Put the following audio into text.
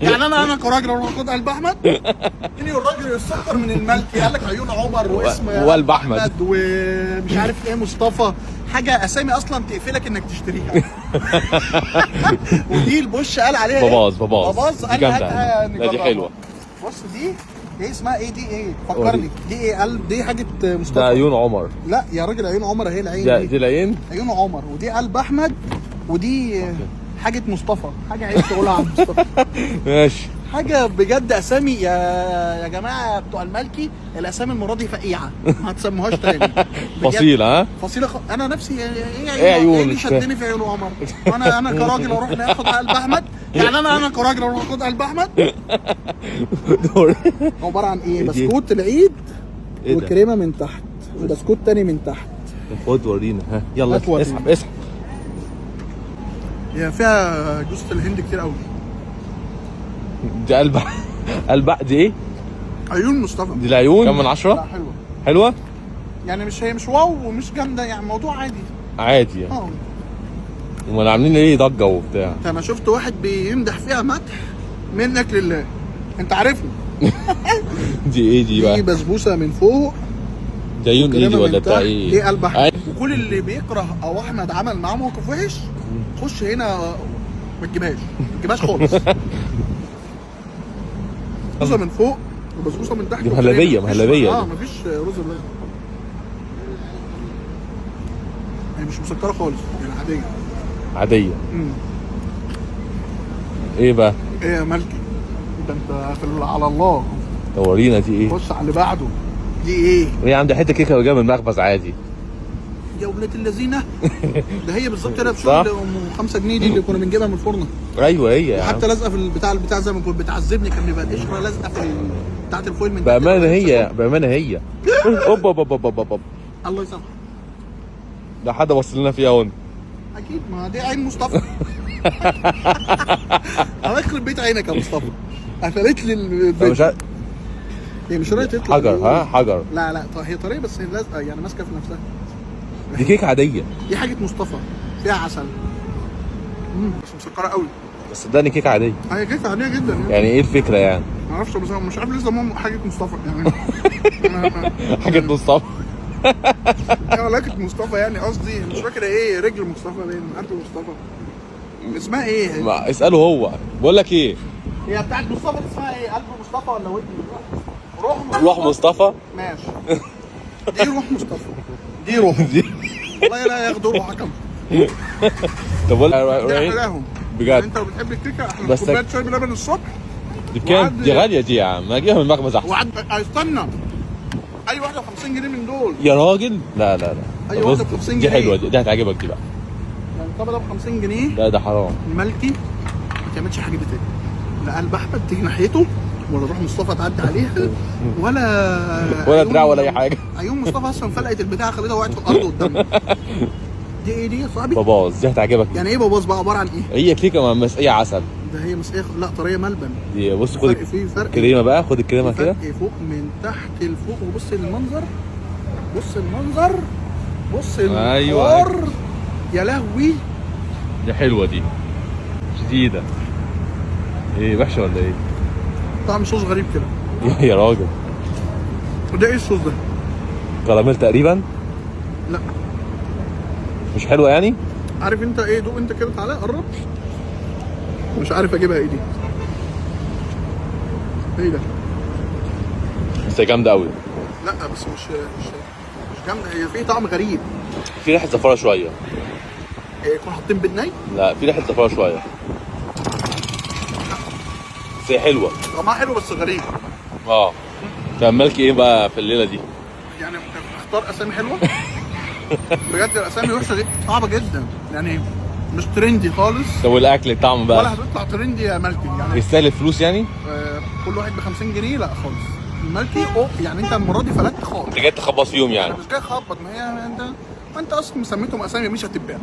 يعني انا كراجل اروح اخد قلب احمد؟ اني الراجل السكر من الملكي قال لك عيون عمر واسم وقلب احمد ومش عارف ايه مصطفى، حاجه اسامي اصلا تقفلك انك تشتريها. ودي البوش قال عليها باباز باباز قال هاتها لا دي حلوه. بص دي اسمها ايه؟ دي ايه؟ فكرني دي ايه؟ قلب دي حاجه مصطفى. ده عيون عمر. لا يا راجل عيون عمر اهي العين دي العين عيون عمر، ودي قلب احمد، ودي حاجه مصطفى، حاجه عايز تقولها عن مصطفى. ماشي. حاجه بجد اسامي يا جماعه بتوع الملكي، الاسامي المره دي فقيعه ما هتسموهاش تاني. فصيله ها؟ فصيله انا نفسي ايه عيون اللي شدني في عيون عمر؟ انا كراجل اروح اخد قلب احمد؟ يعني انا كراجل اروح اخد قلب احمد؟ عباره عن ايه؟ بسكوت العيد وكريمه من تحت وبسكوت تاني من تحت. خد ورينا ها يلا اسحب. هي فيها جوزة الهند كتير قوي. دي قلب دي ايه؟ عيون مصطفى. دي العيون كم من 10؟ لا حلوه. حلوه؟ يعني هي مش واو ومش جامده، يعني موضوع عادي يعني. امال عاملين ايه ضجه وبتاع؟ انا شفت واحد بيمدح فيها مدح منك لله، انت عارفني. دي ايه دي بقى؟ دي بسبوسه من فوق. دي عيون ايه دي ولا بتاع ايه؟ دي قلب احمد. وكل اللي بيكره او احمد عمل معاه موقف وحش خش هنا ما تجيبهاش خالص. بسبوسه من فوق وبسبوسه من تحت. دي مهلبيه مفيش رز بلبن. يعني مش مسكره خالص، يعني عاديه. ايه بقى؟ ايه يا ملكي؟ ده انت على الله. ورينا دي ايه؟ بص على اللي بعده. دي ايه؟ هي عندي حته كيكه وجايه من المخبز عادي. يا ولاد اللذينه. ده هي بالظبط كده بشغل 5 جنيه دي اللي كنا بنجيبها من الفرن. ايوه هي يعني. حتى لازقه في البتاع زي ما كنت بتعذبني، كان بيبقى القشره لازقه في بتاعه الفويل من بامانه هي. اوب الله يسامحك. ده حد وصل لنا فيها هون. اكيد ما دي عين مصطفى. الله يخرب بيت عينك يا مصطفى. قفلت لي البيت. هي مش رايت تطلع حجر ها حجر. لا هي طريه بس هي لازقه يعني ماسكه في نفسها. دي كيكه عاديه. دي حاجه مصطفى فيها عسل. بس مسكره قوي. بس صدقني كيكه عاديه. هي كيكه عاديه جدا يعني ايه الفكره يعني؟ ما اعرفش بس مش عارف لسه ماما حاجه مصطفى يعني. حاجه مصطفى. علاقه مصطفى يعني قصدي مش فاكر ايه، رجل مصطفى باين قلب مصطفى. اسمها ايه؟ ما اساله هو. بقول لك ايه؟ هي بتاعت مصطفى اسمها ايه؟ قلب مصطفى ولا ودني؟ روح مصطفى. ماشي. دي روح مصطفى. دي روح. والله لا ياخدوا روح حكم. طب ولا احلاهم بجد. انت بتحب الكيكه؟ احنا كوبايه شاي بلبن الصبح. دي بكام؟ دي غاليه دي يا عم، اجيبها من المخبز احسن. استنى، اي واحده ب 50 جنيه من دول يا راجل. لا اي واحده ب 50 جنيه دي حلوه دي هتعجبك دي بقى. يعني الطبق ده ب 50 جنيه. لا ده حرام. الملكي ما تعملش حاجه دي تاني. لا قلب احمد تيجي ناحيته ولا روح مصطفى تعدي عليها ولا دراع ولا اي حاجه. عيون مصطفى اصلا فلقت البتاع خليتها وقعت في الارض قدامنا. دي ايه دي يا صاحبي؟ باباز. دي هتعجبك. يعني ايه باباز بقى؟ عباره عن ايه؟ هي كيكه مسقيه عسل. ده هي مسقيه لا طريه ملبن. دي بص خد فرق الكريمه بقى، خد الكريمه كده. فرق فوق من تحت لفوق وبص المنظر. بص المنظر. بص ايوه يا لهوي. دي حلوه دي جديده. ايه وحشه ولا ايه؟ طعم صوص غريب كده. يا راجل. وده ايه الصوص ده؟ كراميل تقريبا. لا مش حلوه يعني. عارف انت ايه؟ دوق انت كده تعالى قرب. مش عارف اجيبها ايه دي. ايه ده؟ بس هي جامده قوي. لا بس مش جامده، هي في طعم غريب. في ريحه زفاره شويه. ايه يكون حاطين بالناي؟ لا في ريحه زفاره شويه. بس هي حلوه. طعمها حلو بس غريب. كان مالك ايه بقى في الليله دي؟ يعني اختار اسامي حلوه. بجد الاسامي وحشه دي صعبه جدا يعني مش ترندي خالص. طب والاكل الطعم بقى؟ ولا هتطلع ترندي يا مالكي يعني. يستاهل الفلوس يعني؟ كل واحد ب 50 جنيه لا خالص. المالكي يعني انت المره دي فلتت خالص. انت جاي تخبص فيهم يعني؟ انا مش جاي اخبط، ما هي انت اصلا مسميتهم اسامي مش هتتباع.